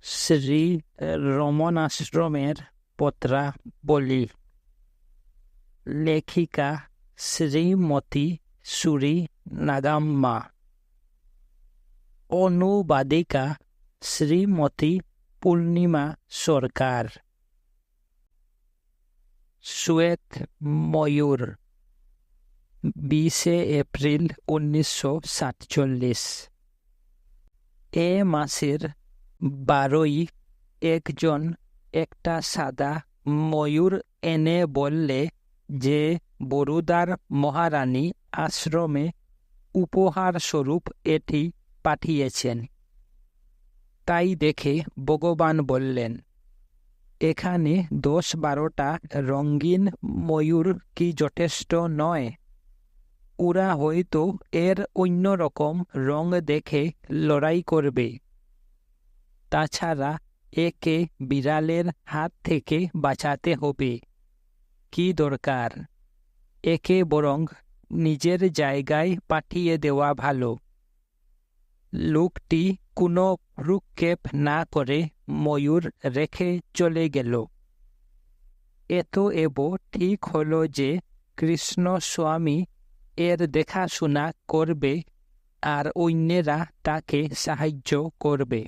শ্রী রমনাশ্রমের পত্রাবলী। লেখিকা শ্রীমতী সুরি নাগাম্মা। অনুবাদিকা শ্রীমতী পূর্ণিমা সরকার। শ্বেত ময়ূর, 20 এপ্রিল 1947। এ মাসের 12ই একজন একটা সাদা ময়ূর এনে বললে যে বরুদার মহারানী আশ্রমে উপহার স্বরূপ এটি পাঠিয়েছেন। তাই দেখে ভগবান বললেন, এখানে 10-12টা রঙিন ময়ূর কি যথেষ্ট নয়? ওরা হয়তো এর অন্যরকম রং দেখে লড়াই করবে। তাছাড়া একে বিড়ালের হাত থেকে বাঁচাতে হবে। কি দরকার? একে বরং নিজের জায়গায় পাঠিয়ে দেওয়া ভালো। লোকটি কোনো ভ্রুক্ষেপ না করে ময়ূর রেখে চলে গেল। এত এব ঠিক হলো যে কৃষ্ণ স্বামী এর দেখাশোনা করবে আর অন্যেরা তাকে সাহায্য করবে।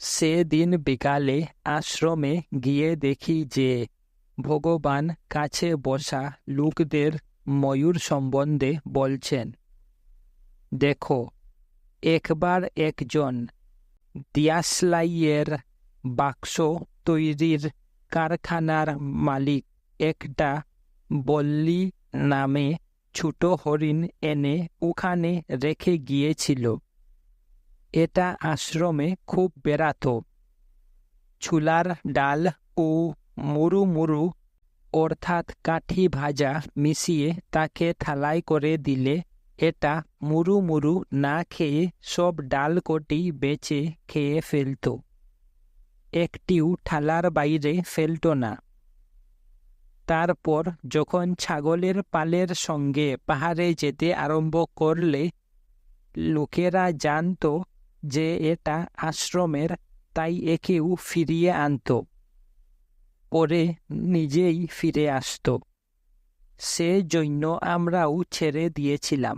সেদিন বিকালে আশ্রমে গিয়ে দেখি যে ভগবান কাছে বসা লোকদের ময়ূর সম্বন্ধে বলছেন, দেখো, একবার একজন দিয়াশলাইয়ের বাক্স তৈরির কারখানার মালিক একটা বল্লী নামে ছোট হরিণ এনে ওখানে রেখে গিয়েছিল। এটা আশ্রমে খুব বেড়াতো। চুলার ডাল ও মুরু মুরু অর্থাৎ কাঠি ভাজা মিশিয়ে তাকে থালায় করে দিলে এটা মুরু মুরু না খেয়ে সব ডালকটি বেচে খেয়ে ফেলত। একটিও থালার বাইরে ফেলত না। তারপর যখন ছাগলের পালের সঙ্গে পাহাড়ে যেতে আরম্ভ করলে লোকেরা জানত যে এটা আশ্রমের, তাই একেও ফিরিয়ে আনত। পরে নিজেই ফিরে আসত। সেজন্য আমরাও ছেড়ে দিয়েছিলাম।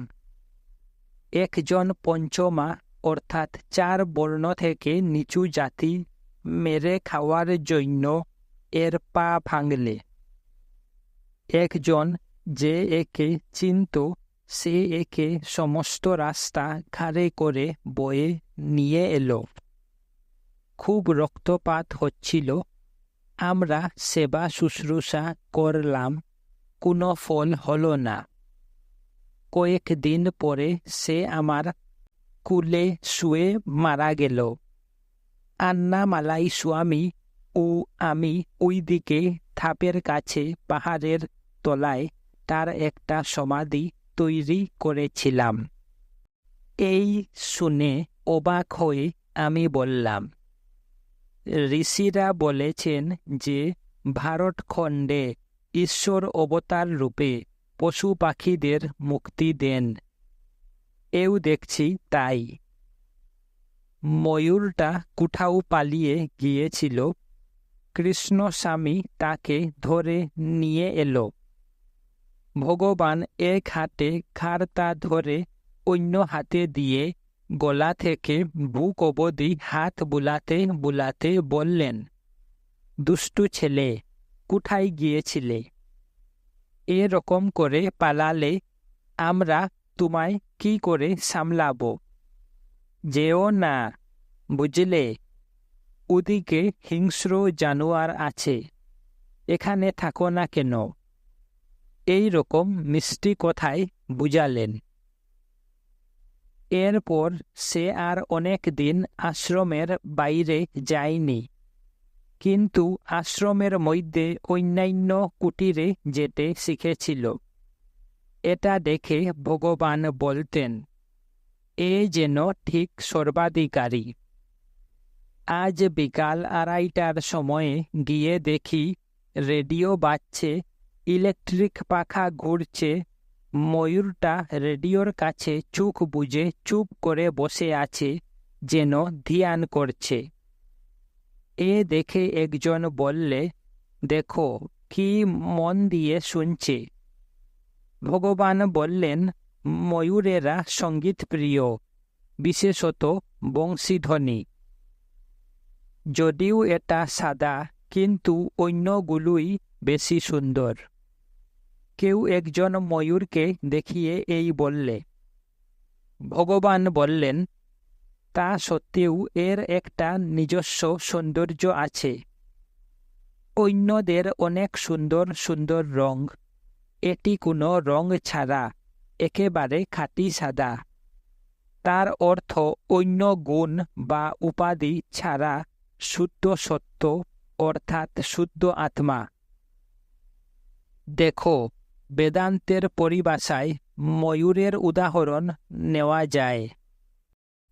একজন পঞ্চমা অর্থাৎ 4 বর্ণ থেকে নিচু জাতি মেরে খাওয়ার জন্য এর পা ভাঙলে একজন যে একে চিনত সে একে সমস্ত রাস্তা ঘাড়ে করে বয়ে নিয়ে এলো। খুব রক্তপাত হচ্ছিল। আমরা সেবা শুশ্রূষা করলাম, কোনো ফল হলো না। কয়েকদিন পরে সে আমার কুলে শুয়ে মারা গেল। আন্নামালাই স্বামী ও আমি ওইদিকে ধাপের কাছে পাহাড়ের তলায় তার একটা সমাধি তৈরি করেছিলাম। এই শুনে অবাক হয়ে আমি বললাম, ঋষিরা বলেছেন যে ভারতখণ্ডে ঈশ্বর অবতার রূপে পশু পাখিদের মুক্তি দেন। এও দেখছি তাই। ময়ূরটা কোথাও পালিয়ে গিয়েছিল। কৃষ্ণস্বামী তাকে ধরে নিয়ে এলো। ভগবান এক হাতে ঘাড়টা ধরে অন্য হাতে দিয়ে গলা থেকে বুক অবধি হাত বুলাতে বুলাতে বললেন, দুষ্টু ছেলে, কোথায় গিয়েছিলে? এরকম করে পালালে আমরা তোমায় কি করে সামলাবো? যেও না, বুঝলে? ওদিকে হিংস্র জানোয়ার আছে, এখানে থাকো না কেন? এই রকম মিষ্টি কথায় বুঝালেন। এরপর সে আর অনেক দিন আশ্রমের বাইরে যায়নি, কিন্তু আশ্রমের মধ্যে অন্যান্য কুটিরে যেতে শিখেছিল। এটা দেখে ভগবান বলতেন, এ যেন ঠিক সর্বাধিকারী। আজ বিকাল 2:30টার সময়ে গিয়ে দেখি রেডিও বাজছে, ইলেকট্রিক পাখা ঘুরছে। ময়ূরটা রেডিওর কাছে চোখ বুজে চুপ করে বসে আছে। যেন ধ্যান করছে। এ দেখে একজন বললে, দেখো কি মন দিয়ে শুনছে। ভগবান বললেন, ময়ূরেরা সঙ্গীত প্রিয়, বিশেষত বংশীধ্বনি। যদিও এটা সাদা, কিন্তু অন্যগুলোই বেশি সুন্দর। কেউ একজন ময়ূরকে দেখিয়ে এই বললে। ভগবান বললেন, তা সত্ত্বেও এর একটা নিজস্ব সৌন্দর্য আছে। অন্যদের অনেক সুন্দর সুন্দর রং, এটি কোনো রং ছাড়া একেবারে খাঁটি সাদা। তার অর্থ অন্য গুণ বা উপাধি ছাড়া শুদ্ধ সত্য, অর্থাৎ শুদ্ধ আত্মা। দেখো, বেদান্তের পরিভাষায় ময়ূরের উদাহরণ নেওয়া যায়।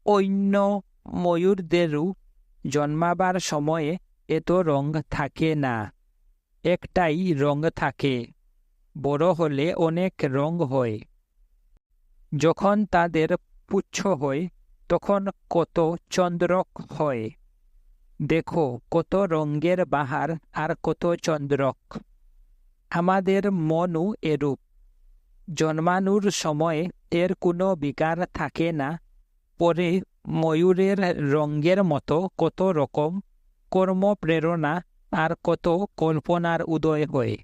অন্য ময়ূরদেরও জন্মাবার সময়ে এত রং থাকে না, একটাই রং থাকে। বড় হলে অনেক রং হয়। যখন তাদের পুচ্ছ হয় তখন কত চন্দ্রক হয়। দেখো কত রঙের বাহার আর কত চন্দ্রক। আমাদের মনও এরূপ। জন্মানোর সময় এর কোনো বিকার থাকে না, পরে ময়ূরের রঙের মতো কত রকম কর্মপ্রেরণা আর কত কল্পনার উদয় হয়।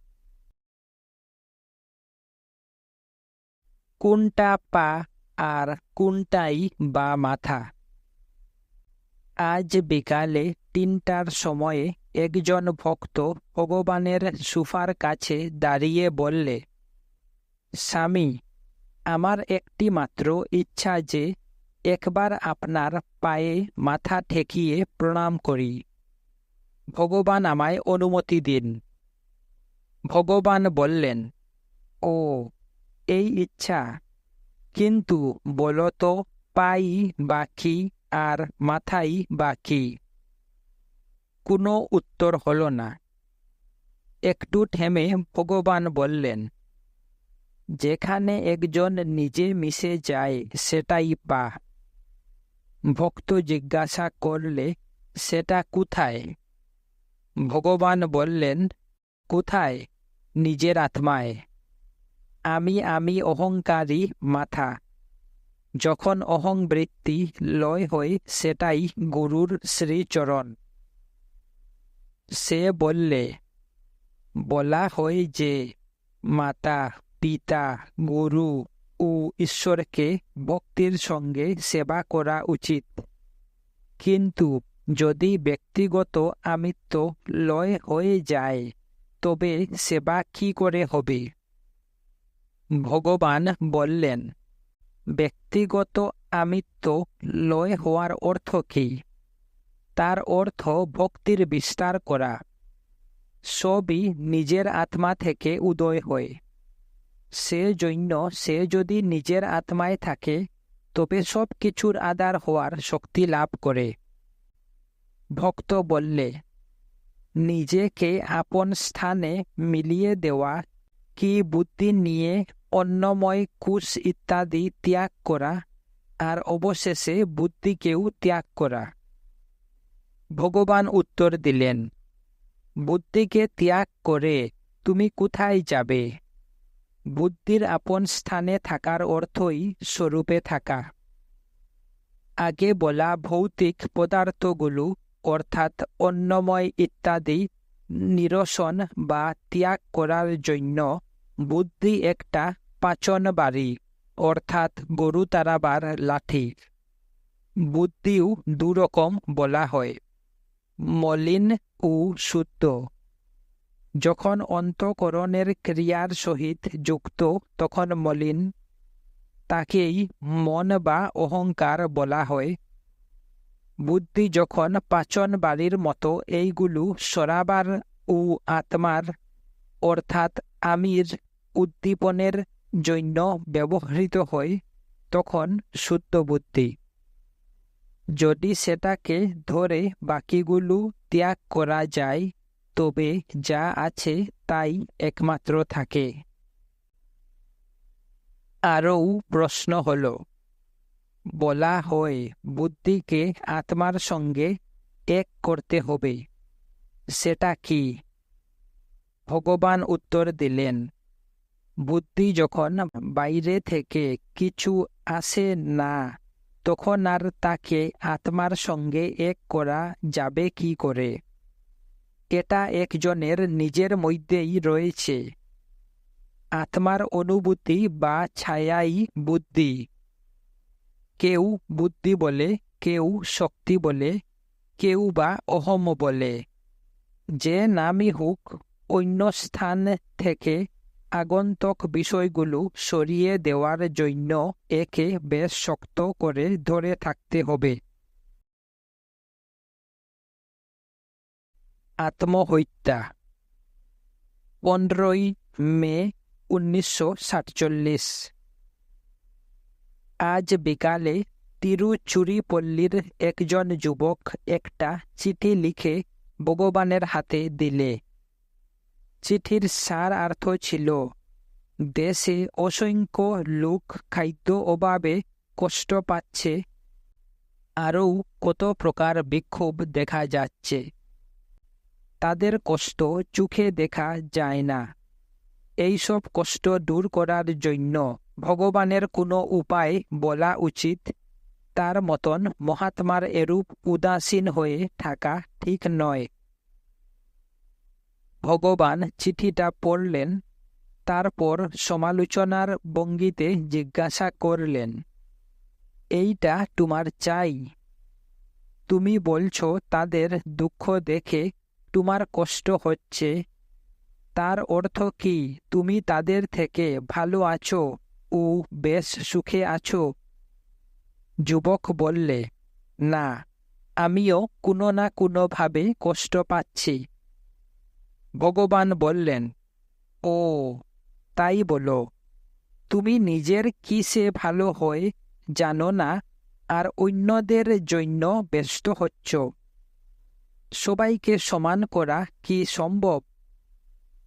কোনটা পা আর কোনটাই বা মাথা? আজ বিকালে 3টার সময়ে একজন ভক্ত ভগবানের সোফার কাছে দাঁড়িয়ে বললে, স্বামী, আমার একটি মাত্র ইচ্ছা যে একবার আপনার পায়ে মাথা ঠেকিয়ে প্রণাম করি। ভগবান আমায় অনুমতি দিন। ভগবান বললেন, ও, এই ইচ্ছা? কিন্তু বলো তো, পাই বা কি আর মাথাই বা কি? কোনো উত্তর হলো না। একটু থেমে ভগবান বললেন, যেখানে একজন নিজে মিশে যায় সেটাই পা। ভক্ত জিজ্ঞাসা করলে, সেটা কোথায়? ভগবান বললেন, কোথায়? নিজের আত্মায়। আমি অহংকারী মাথা। যখন অহংবৃত্তি লয় হয় সেটাই গুরুর শ্রীচরণ। সে বললে, বলা হয় যে মাতা, পিতা, গুরু ও ঈশ্বরকে ভক্তির সঙ্গে সেবা করা উচিত। কিন্তু যদি ব্যক্তিগত আমিত্ব লয় হয়ে যায় তবে সেবা কি করে হবে? ভগবান বললেন, ব্যক্তিগত আমিত্ব লয় হওয়ার অর্থ কি? তার অর্থ ভক্তির বিস্তার করা। সবই নিজের আত্মা থেকে উদয় হয়। সেজন্য সে যদি নিজের আত্মায় থাকে তবে সব কিছুর আধার হওয়ার শক্তি লাভ করে। ভক্ত বললে, নিজেকে আপন স্থানে মিলিয়ে দেওয়া কি বুদ্ধি নিয়ে অন্নময় কোষ ইত্যাদি ত্যাগ করা আর অবশেষে বুদ্ধিকেও ত্যাগ করা? ভগবান উত্তর দিলেন, বুদ্ধিকে ত্যাগ করে তুমি কোথায় যাবে? বুদ্ধির আপন স্থানে থাকার অর্থই স্বরূপে থাকা। আগে বলা ভৌতিক পদার্থগুলো অর্থাৎ অন্নময় ইত্যাদি নিরসন বা ত্যাগ করার জন্য বুদ্ধি একটা পাচন বাড়ি অর্থাৎ গরু তাড়াবার লাঠি। বুদ্ধিও দুরকম বলা হয়, মলিন ও শুদ্ধ। যখন অন্তঃকরণের ক্রিয়ার সহিত যুক্ত তখন মলিন, তাকেই মন বা অহংকার বলা হয়। বুদ্ধি যখন পাচন বাড়ির মতো এইগুলো সরাবার ও আত্মার অর্থাৎ আমির উদ্দীপনের জন্য ব্যবহৃত হয় তখন শুদ্ধ বুদ্ধি। যদি সেটাকে ধরে বাকিগুলো ত্যাগ করা যায় তবে যা আছে তাই একমাত্র থাকে। আরও প্রশ্ন হল, বলা হয় বুদ্ধিকে আত্মার সঙ্গে এক করতে হবে। সেটা কি? ভগবান উত্তর দিলেন, বুদ্ধি যখন বাইরে থেকে কিছু আসে না, তখন আর তাকে আত্মার সঙ্গে এক করা যাবে কি করে? এটা একজনের নিজের মধ্যেই রয়েছে। আত্মার অনুভূতি বা ছায়াই বুদ্ধি। কেউ বুদ্ধি বলে, কেউ শক্তি বলে, কেউ বা অহম বলে। যে নামই হোক, অন্য স্থান থেকে আগন্তুক বিষয়গুলো সরিয়ে দেওয়ার জন্য একে বেশ শক্ত করে ধরে থাকতে হবে। আত্মহত্যা। 15ই মে 1947। আজ বিকালে তিরুচুরিপল্লীর একজন যুবক একটা চিঠি লিখে ভগবানের হাতে দিলে। চিঠির সার অর্থ ছিল, দেশে অসংখ্য লোক খাদ্য অভাবে কষ্ট পাচ্ছে, আরও কত প্রকার বিক্ষোভ দেখা যাচ্ছে। তাদের কষ্ট চোখে দেখা যায় না। এইসব কষ্ট দূর করার জন্য ভগবানের কোনো উপায় বলা উচিত। তার মতন মহাত্মার এরূপ উদাসীন হয়ে থাকা ঠিক নয়। ভগবান চিঠিটা পড়লেন, তারপর সমালোচনার ভঙ্গিতে জিজ্ঞাসা করলেন, এইটা তোমার চাই? তুমি বলছো তাদের দুঃখ দেখে তোমার কষ্ট হচ্ছে, তার অর্থ কি তুমি তাদের থেকে ভালো আছো ও বেশ সুখে আছো? যুবক বললে, না, আমিও কোনো না কোনোভাবে কষ্ট পাচ্ছি। ভগবান বললেন, ও তাই বলো? তুমি নিজের কিসে ভালো হয় জানো না, আর অন্যদের জন্য ব্যস্ত হচ্ছ। সবাইকে সমান করা কি সম্ভব?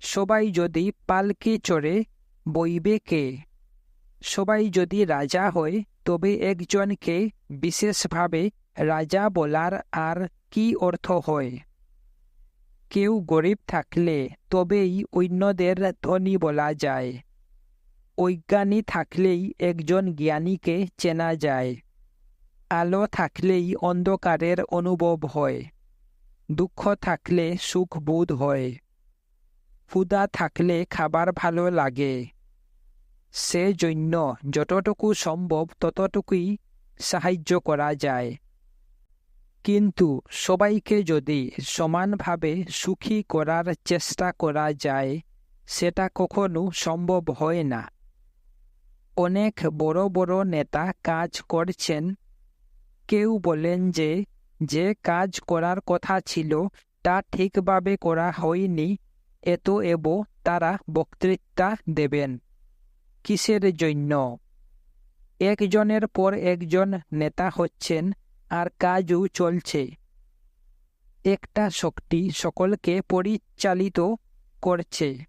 সবাই যদি পালকি চড়ে, বইবে কে? সবাই যদি রাজা হয়, তবে একজনকে বিশেষভাবে রাজা বলার আর কি অর্থ হয়? কেউ গরিব থাকলে তবেই অন্যদের ধনী বলা যায়। অজ্ঞানী থাকলেই একজন জ্ঞানীকে চেনা যায়। আলো থাকলেই অন্ধকারের অনুভব হয়। দুঃখ থাকলে সুখ বোধ হয়। ক্ষুধা থাকলে খাবার ভালো লাগে। সেজন্য যতটুকু সম্ভব ততটুকুই সাহায্য করা যায়। কিন্তু সবাইকে যদি সমানভাবে সুখী করার চেষ্টা করা যায়, সেটা কখনো সম্ভব হয় না। অনেক বড় বড় নেতা কাজ করছেন। কেউ বলেন যে যে কাজ করার কথা ছিল তা ঠিকভাবে করা হয়নি, এব তারা বক্তৃতা দেবেন। কিসের জন্য? একজনের পর একজন নেতা হচ্ছেন, আর কাজও চলছে। একটা শক্তি সকলকে পরিচালিত করছে।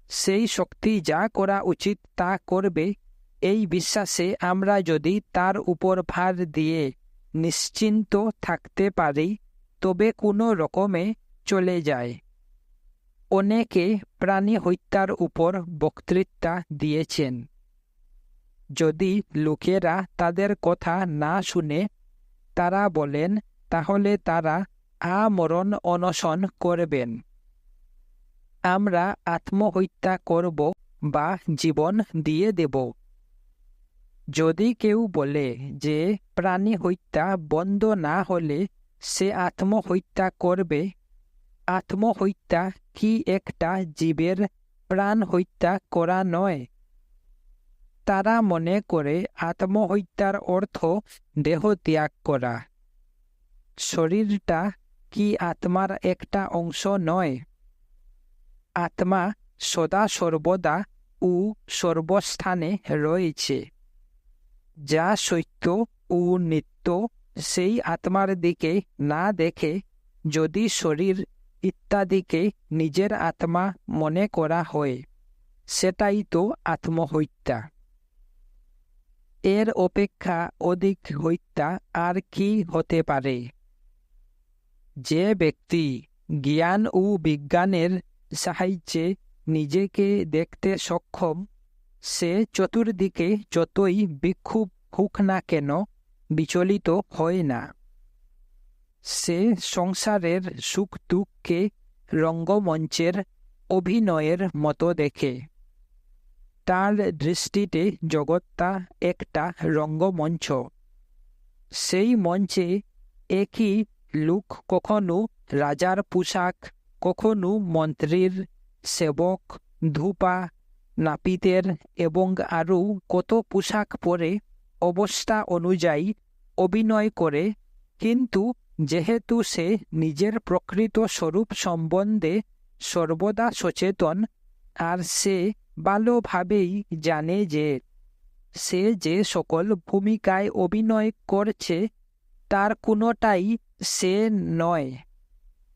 সেই শক্তি যা করা উচিত তা করবে, এই বিশ্বাসে আমরা যদি তার উপর ভার দিয়ে নিশ্চিন্ত থাকতে পারি, তবে কোনো রকমে চলে যায়। অনেকে প্রাণী হত্যার উপর বক্তৃতা দিয়েছেন। যদি লোকেরা তাদের কথা না শুনে, তারা বলেন, তাহলে তারা আমরণ অনশন করবেন। আমরা আত্মহত্যা করব বা জীবন দিয়ে দেব। যদি কেউ বলে যে প্রাণী হত্যা বন্ধ না হলে সে আত্মহত্যা করবে, আত্মহত্যা কি একটা জীবের প্রাণ হত্যা করা নয়? তারা মনে করে আত্মহত্যার অর্থ দেহ ত্যাগ করা। শরীরটা কি আত্মার একটা অংশ নয়? আত্মা সদা সর্বদা ও সর্বস্থানে রয়েছে। যা সত্য ও নিত্য, সেই আত্মার দিকে না দেখে যদি শরীর ইত্যাদিকে নিজের আত্মা মনে করা হয়, সেটাই তো আত্মহত্যা। এর অপেক্ষা অধিক হত্যা আর কি হতে পারে? যে ব্যক্তি জ্ঞান ও বিজ্ঞানের সাহায্যে নিজেকে দেখতে সক্ষম, সে চতুর্দিকে যতই বিক্ষোভ হোক না কেন বিচলিত হয় না। সে সংসারের সুখ দুঃখকে রঙ্গমঞ্চের অভিনয়ের মতো দেখে। তার দৃষ্টিতে জগৎটা একটা রঙ্গমঞ্চ। সেই মঞ্চে একই লোক কখনো রাজার পোশাক, কখনো মন্ত্রীর, সেবক, ধূপা, নাপিতের এবং আরও কত পোশাক পরে অবস্থা অনুযায়ী অভিনয় করে, কিন্তু যেহেতু সে নিজের প্রকৃত স্বরূপ সম্বন্ধে সর্বদা সচেতন, আর সে ভালোভাবেই জানে যে সে যে সকল ভূমিকায় অভিনয় করছে তার কোনোটাই সে নয়,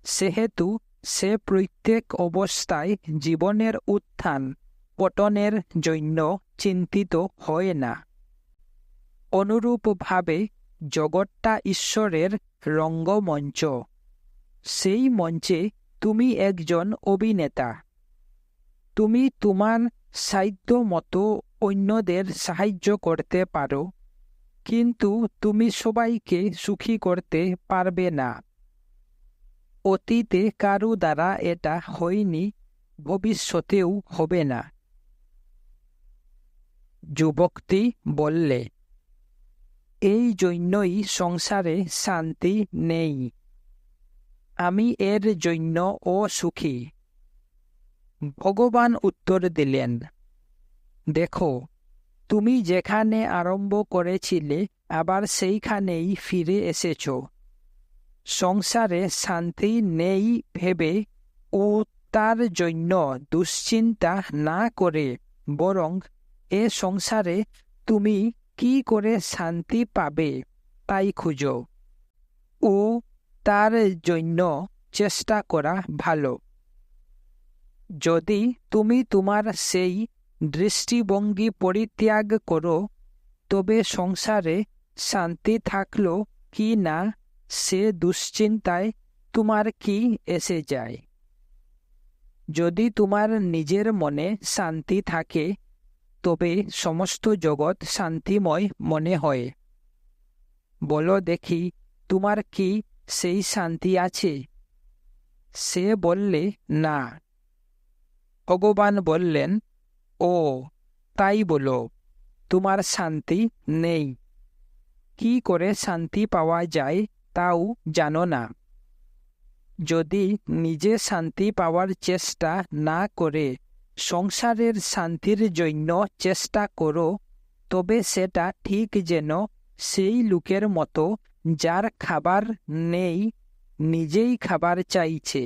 সেহেতু সে প্রত্যেক অবস্থায় জীবনের উত্থান পতনের জন্য চিন্তিত হয় না। অনুরূপভাবে জগৎটা ঈশ্বরের রঙ্গমঞ্চ। সেই মঞ্চে তুমি একজন অভিনেতা। তুমি তোমার সাধ্য মতো অন্যদের সাহায্য করতে পারো, কিন্তু তুমি সবাইকে সুখী করতে পারবে না। অতীতে কারো দ্বারা এটা হয়নি, ভবিষ্যতেও হবে না। যুবকটি বললে, এই জন্যই সংসারে শান্তি নেই। আমি এর জন্য অসুখী। ভগবান উত্তর দিলেন, দেখো, তুমি যেখানে আরম্ভ করেছিলে আবার সেইখানেই ফিরে এসেছ। সংসারে শান্তি নেই ভেবে ও তার জন্য দুশ্চিন্তা না করে বরং এ সংসারে তুমি কি করে শান্তি পাবে তাই খুঁজো, ও তার জন্য চেষ্টা করা ভালো। যদি তুমি তোমার সেই দৃষ্টিভঙ্গি পরিত্যাগ করো, তবে সংসারে শান্তি থাকলো কি না সে দুশ্চিন্তায় তোমার কি এসে যায়? যদি তোমার নিজের মনে শান্তি থাকে, তবে সমস্ত জগৎ শান্তিময় মনে হয়। বলো দেখি, তোমার কি সেই শান্তি আছে? সে বললে, না। ভগবান বললেন, ও তাই বলো, তোমার শান্তি নেই। কি করে শান্তি পাওয়া যায় তাও জানো না। যদি নিজে শান্তি পাওয়ার চেষ্টা না করে সংসারের শান্তির জন্য চেষ্টা করো, তবে সেটা ঠিক যেন সেই লোকের মতো যার খাবার নেই, নিজেই খাবার চাইছে,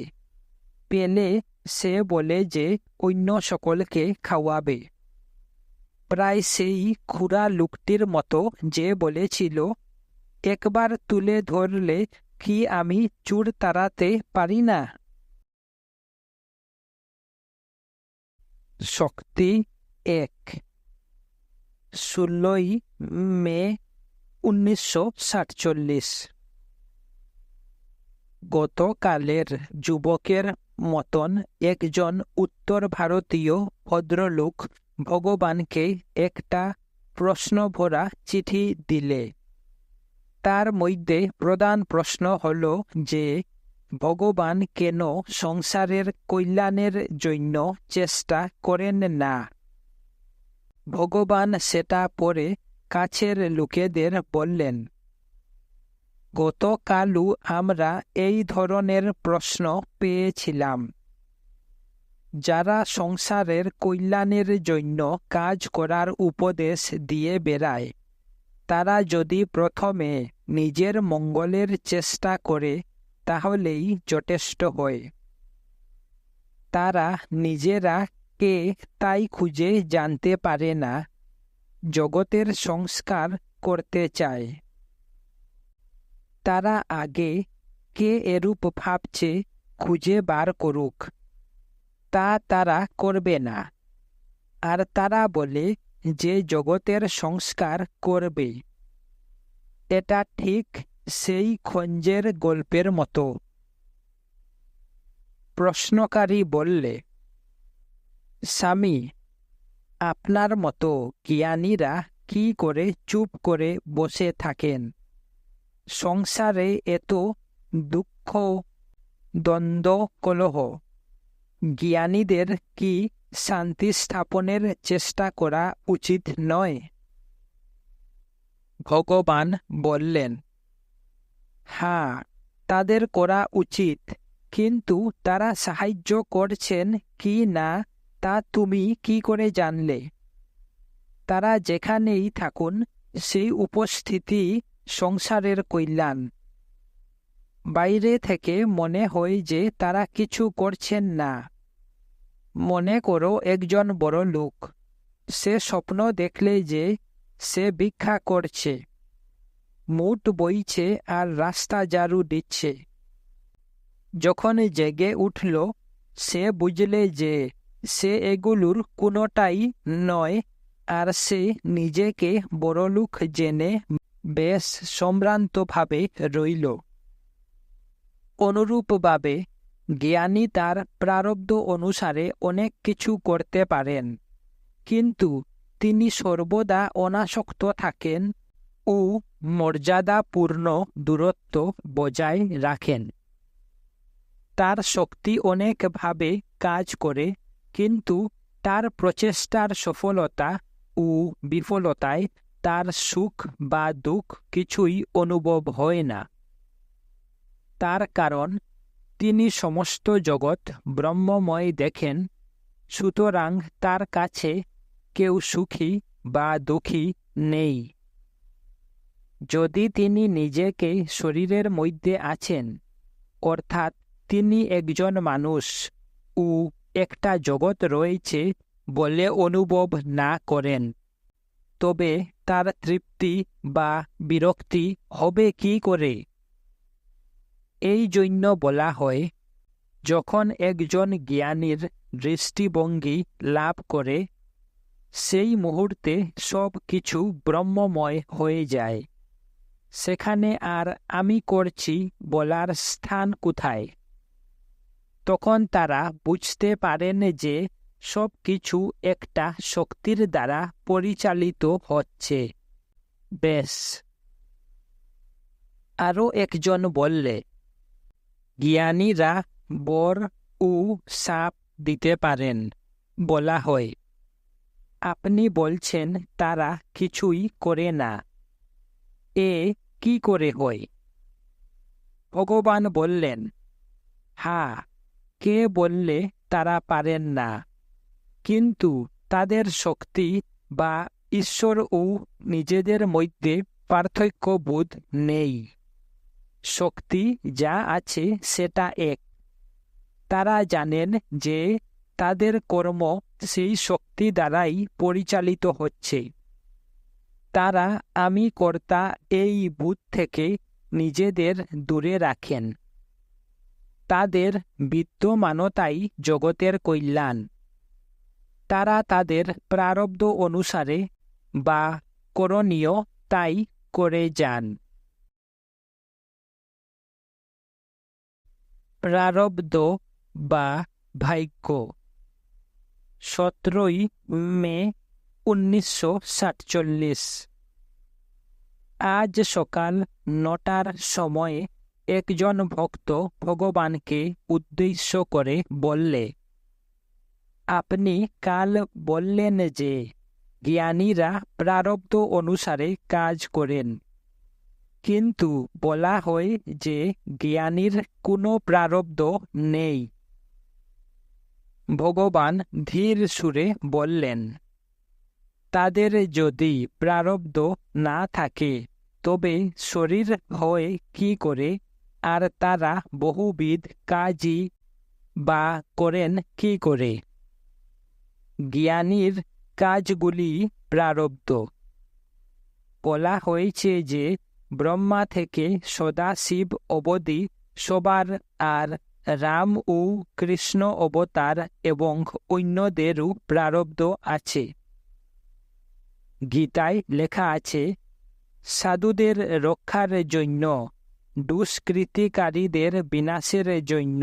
পেলে সে বলে যে অন্য সকলকে খাওয়াবে। প্রায় সেই খুড়া লোকটির মতো যে বলেছিল, একবার তুলে ধরলে কি আমি চুর তাড়াতে পারি না? শক্তি 1, 16 মে 1947। গতকালের যুবকের মতন একজন উত্তর ভারতীয় ভদ্রলোক ভগবানকে একটা প্রশ্নভরা চিঠি দিলে। তার মধ্যে প্রধান প্রশ্ন হল যে ভগবান কেন সংসারের কল্যাণের জন্য চেষ্টা করেন না। ভগবান সেটা পরে কাছের লোকেদের বললেন, গতকালও আমরা এই ধরনের প্রশ্ন পেয়েছিলাম। যারা সংসারের কল্যাণের জন্য কাজ করার উপদেশ দিয়ে বেড়ায়, তারা যদি প্রথমে নিজের মঙ্গলের চেষ্টা করে তাহলেই যথেষ্ট হয়। তারা নিজেরা কে তাই খুঁজে জানতে পারে না, জগতের সংস্কার করতে চায়। তারা আগে কে এরূপ ভাবছে খুঁজে বার করুক, তা তারা করবে না। আর তারা বলে যে জগতের সংস্কার করবে। এটা ঠিক সেই খঞ্জের গল্পের মতো। প্রশ্নকারী বললে, স্বামী, আপনার মতো জ্ঞানীরা কি করে চুপ করে বসে থাকেন? সংসারে এত দুঃখ, দ্বন্দ্ব, কলহ। জ্ঞানীদের কি শান্তি স্থাপনের চেষ্টা করা উচিত নয়? ভগবান বললেন, হ্যাঁ, তাদের করা উচিত, কিন্তু তারা সাহায্য করছেন কি না তা তুমি কি করে জানলে? তারা যেখানেই থাকুন, সেই উপস্থিতি সংসারের কল্যাণ। বাইরে থেকে মনে হয় যে তারা কিছু করছেন না। মনে করো একজন বড় লোক, সে স্বপ্ন দেখলে যে সে ভিক্ষা করছে, মুঠ বইছে আর রাস্তা ঝাড়ু দিচ্ছে। যখন জেগে উঠল, সে বুঝলে যে সে এগুলোর কোনোটাই নয়, আর সে নিজেকে বড়লোক জেনে বেশ সম্ভ্রান্তভাবে রইল। অনুরূপভাবে জ্ঞানী তার প্রারব্ধ অনুসারে অনেক কিছু করতে পারেন, কিন্তু তিনি সর্বদা অনাসক্ত থাকেন ও মর্যাদাপূর্ণ দূরত্ব বজায় রাখেন। তার শক্তি অনেকভাবে কাজ করে, কিন্তু তার প্রচেষ্টার সফলতা ও বিফলতায় তার সুখ বা দুঃখ কিছুই অনুভব হয় না। তার কারণ তিনি সমস্ত জগৎ ব্রহ্মময় দেখেন, সুতরাং তার কাছে কেউ সুখী বা দুঃখী নেই। যদি তিনি নিজেকে শরীরের মধ্যে আছেন, অর্থাৎ তিনি একজন মানুষ ও একটা জগৎ রয়েছে বলে অনুভব না করেন, তবে তার তৃপ্তি বা বিরক্তি হবে কি করে? এই জন্য বলা হয়, যখন একজন জ্ঞানীর দৃষ্টিভঙ্গি লাভ করে, সেই মুহূর্তে সব কিছু ব্রহ্মময় হয়ে যায়। সেখানে আর আমি করছি বলার স্থান কোথায়? তখন তারা বুঝতে পারেন যে সব কিছু একটা শক্তির দ্বারা পরিচালিত হচ্ছে। বেশ। আরও একজন বললে, জ্ঞানীরা বর ও শাপ দিতে পারেন বলা হয়। আপনি বলছেন তারা কিছুই করে না। এ কি করে হয়? ভগবান বললেন, হ্যাঁ, কে বললে তারা পারেন না? কিন্তু তাদের শক্তি বা ঈশ্বর ও নিজেদের মধ্যে পার্থক্য বোধ নেই। শক্তি যা আছে সেটা এক। তারা জানেন যে তাদের কর্ম সেই শক্তি দ্বারাই পরিচালিত হচ্ছে। তারা আমি কর্তা এই বোধ থেকে নিজেদের দূরে রাখেন। তাদের বিদ্যমানতাই জগতের কল্যাণ। তারা তাদের প্রারব্ধ অনুসারে বা করণীয় তাই করে যান। প্রারব্ধ বা ভাগ্য। 17 মে 1947। আজ সকাল 9টার সময়ে একজন ভক্ত ভগবানকে উদ্দেশ্য করে বললে, আপনি কাল বললেন যে জ্ঞানীরা প্রারব্ধ অনুসারে কাজ করেন, কিন্তু বলা হয় যে জ্ঞানীর কোনো প্রারব্ধ নেই। ভগবান ধীর সুরে বললেন, তাদের যদি প্রারব্ধ না থাকে তবে শরীর হয় কি করে, আর তারা বহুবিধ কাজই বা করেন কি করে? জ্ঞানীর কাজগুলি প্রারব্ধ। বলা হয়েছে যে ব্রহ্মা থেকে সদাশিব অবধি সবার আর রাম ও কৃষ্ণ অবতার এবং অন্যদেরও প্রারব্ধ আছে। গীতায় লেখা আছে, সাধুদের রক্ষার জন্য, দুষ্কৃতিকারীদের বিনাশের জন্য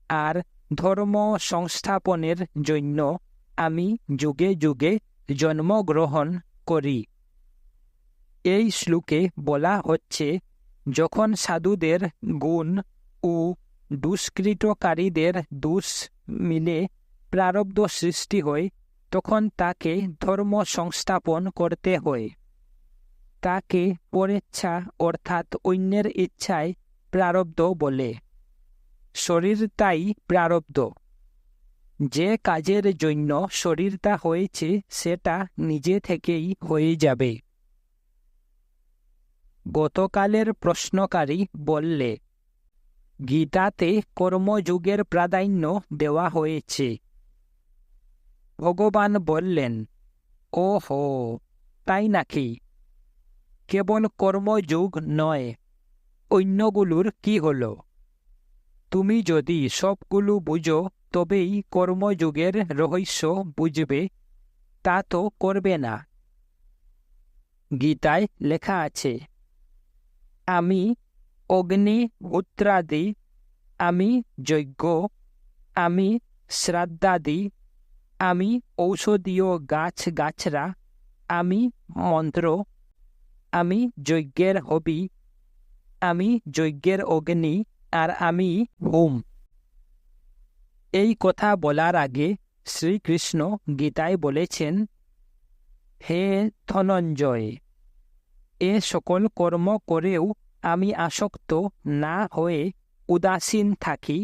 আর ধর্ম সংস্থাপনের জন্য আমি যুগে যুগে জন্মগ্রহণ করি। এই শ্লোকে বলা হচ্ছে, যখন সাধুদের গুণ ও দুষ্কৃতকারীদের দোষ মিলে প্রারব্ধ সৃষ্টি হয়, তখন তাকে ধর্ম সংস্থাপন করতে হয়। তাকে পরেচ্ছা অর্থাৎ অন্যের ইচ্ছায় প্রারব্ধ বলে। শরীরটাই প্রারব্ধ। যে কাজের জন্য শরীরটা হয়েছে সেটা নিজে থেকেই হয়ে যাবে। গতকালের প্রশ্নকারী বললে, গীতাতে কর্মযোগের প্রাধান্য দেওয়া হয়েছে। ভগবান বললেন, ওহো, তাই নাকি? কেবল কর্মযোগ নয়, অন্যগুলোর কি হলো? তুমি যদি সবগুলো বুঝো তবেই কর্মযোগের রহস্য বুঝবে, তা তো করবে না। গীতায় লেখা আছে, আমি অগ্নিহোত্রাদি, আমি যজ্ঞ, আমি শ্রাদ্ধাদি, আমি ঔষধীয় গাছগাছরা, আমি মন্ত্র, আমি যজ্ঞের হবি, আমি যজ্ঞের অগ্নি, আর আমি হোম। এই কথা বলার আগে শ্রীকৃষ্ণ গীতায় বলেছেন, হে ধনঞ্জয়, এ সকল কর্ম করেও আমি আসক্ত না হয়ে উদাসীন থাকি,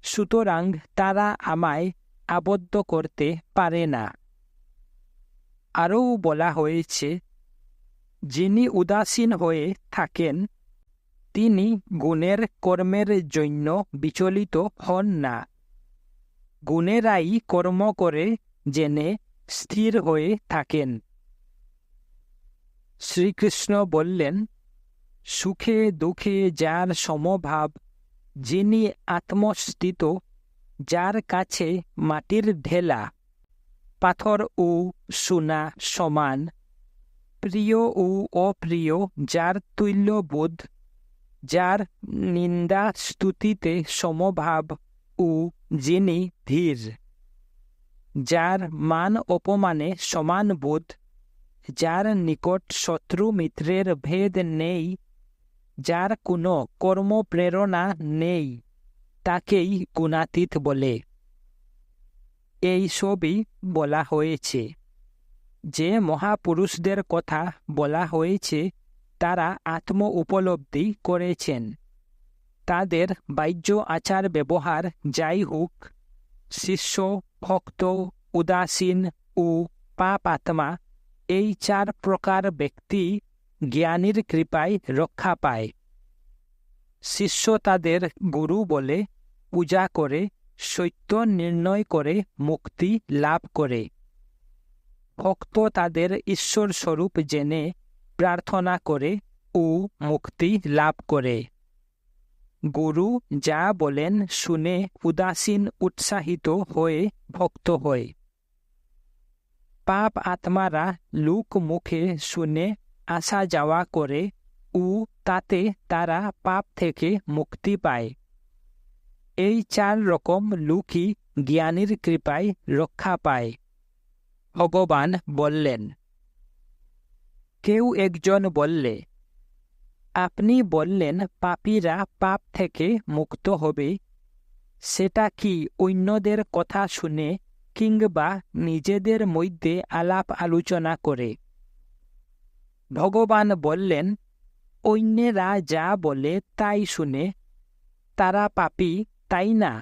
সুতরাং তারা আমায় আবদ্ধ করতে পারে না। আরও বলা হয়েছে, যিনি উদাসীন হয়ে থাকেন তিনি গুণের কর্মের জন্য বিচলিত হন না। গুণেরাই কর্ম করে জেনে স্থির হয়ে থাকেন। শ্রীকৃষ্ণ বললেন, সুখে দুঃখে যার সমভাব, যিনি আত্মস্থিত, যার কাছে মাটির ঢেলা, পাথর ও সোনা সমান, প্রিয় ও অপ্রিয় যার তুল্যবোধ, যার নিন্দা স্তুতিতে সমভাব ও যিনি ধীর, যার মান অপমানে সমান বোধ, যার নিকট শত্রু মিত্রের ভেদ নেই, যার কোনো কর্মপ্রেরণা নেই, তাকেই গুণাতীত বলে। এই সবই বলা হয়েছে। যে মহাপুরুষদের কথা বলা হয়েছে তারা আত্ম উপলব্ধি করেছেন। তাদের বাহ্য আচার ব্যবহার যাই হোক, শিষ্য, ভক্ত, উদাসীন ও পাপ আত্মা, এই 4 প্রকার ব্যক্তি জ্ঞানীর কৃপায় রক্ষা পায়। শিষ্য তাদের গুরু বলে পূজা করে সত্য নির্ণয় করে মুক্তি লাভ করে। ভক্ত তাদের ঈশ্বর স্বরূপ জেনে প্রার্থনা করে ও মুক্তি লাভ করে। গুরু যা বলেন শুনে উদাসীন উৎসাহিত হয়ে ভক্ত হয়। পাপ আত্মারা লোক মুখে শুনে আসা যাওয়া করে ও তাতে তারা পাপ থেকে মুক্তি পায়। এই 4 রকম লোকই জ্ঞানীর কৃপায় রক্ষা পায়। ভগবান বললেন, কেউ একজন বললে, আপনি বললেন পাপীরা পাপ থেকে মুক্ত হবে, সেটা কি অন্যদের কথা শুনে কিংবা নিজেদের মধ্যে আলাপ আলোচনা করে? ভগবান বললেন, অন্যেরা যা বলে তাই শুনে তারা পাপী, তাই না?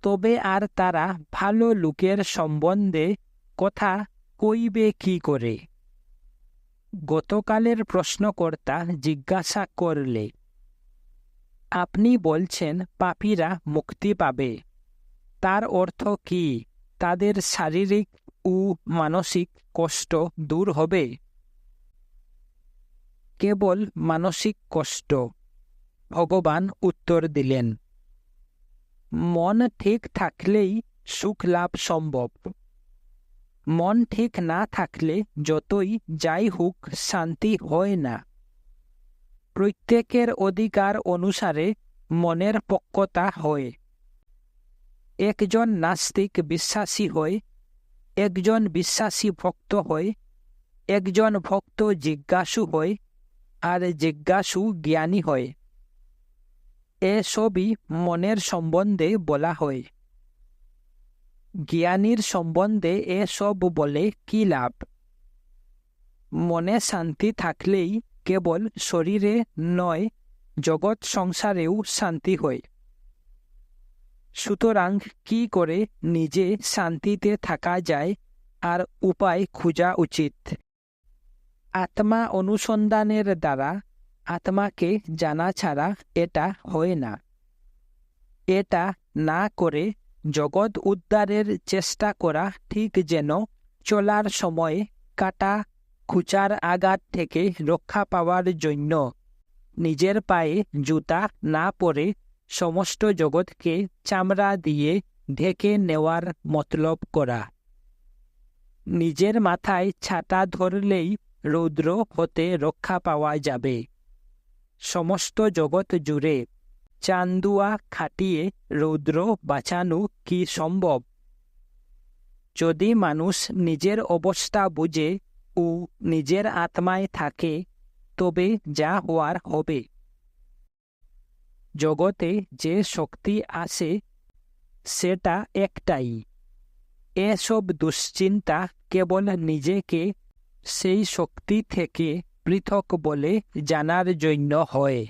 তবে আর তারা ভালো লোকের সম্বন্ধে কথা কইবে কি করে? গতকালের প্রশ্নকর্তা জিজ্ঞাসা করলে, আপনি বলছেন পাপীরা মুক্তি পাবে, তার অর্থ কি তাদের শারীরিক ও মানসিক কষ্ট দূর হবে? কেবল মানসিক কষ্ট। ভগবান উত্তর দিলেন, মন ঠিক থাকলেই সুখ লাভ সম্ভব। মন ঠিক না থাকলে যতই যাই হোক শান্তি হয় না। প্রত্যেকের অধিকার অনুসারে মনের পক্কতা হয়। একজন নাস্তিক বিশ্বাসী হয়, একজন বিশ্বাসী ভক্ত হয়, একজন ভক্ত জিজ্ঞাসু হয়, আর জিজ্ঞাসু জ্ঞানী হয়। এসবই মনের সম্বন্ধে বলা হয়। জ্ঞানীর সম্বন্ধে এসব বলে কি লাভ? মনে শান্তি থাকলেই কেবল শরীরে নয়, জগৎ সংসারেও শান্তি হয়। সুতরাং কি করে নিজে শান্তিতে থাকা যায় আর উপায় খোঁজা উচিত। আত্মা অনুসন্ধানের দ্বারা আত্মাকে জানা ছাড়া এটা হয় না। এটা না করে জগৎ উদ্ধারের চেষ্টা করা ঠিক যেন চলার সময় কাটা খুচার আঘাত থেকে রক্ষা পাওয়ার জন্য নিজের পায়ে জুতা না পরে সমস্ত জগৎকে চামড়া দিয়ে ঢেকে নেওয়ার মতলব করা। নিজের মাথায় ছাতা ধরলেই রৌদ্র হতে রক্ষা পাওয়া যাবে। সমস্ত জগৎ জুড়ে চান্দুয়া খাটিয়ে রৌদ্র বাঁচানো কি সম্ভব? যদি মানুষ নিজের অবস্থা বুঝে ও নিজের আত্মায় থাকে, তবে যা হওয়ার হবে। জগতে যে শক্তি আসে সেটা একটাই। এসব দুশ্চিন্তা কেবল নিজেকে সেই শক্তি থেকে পৃথক বলে জানার জন্য হয়।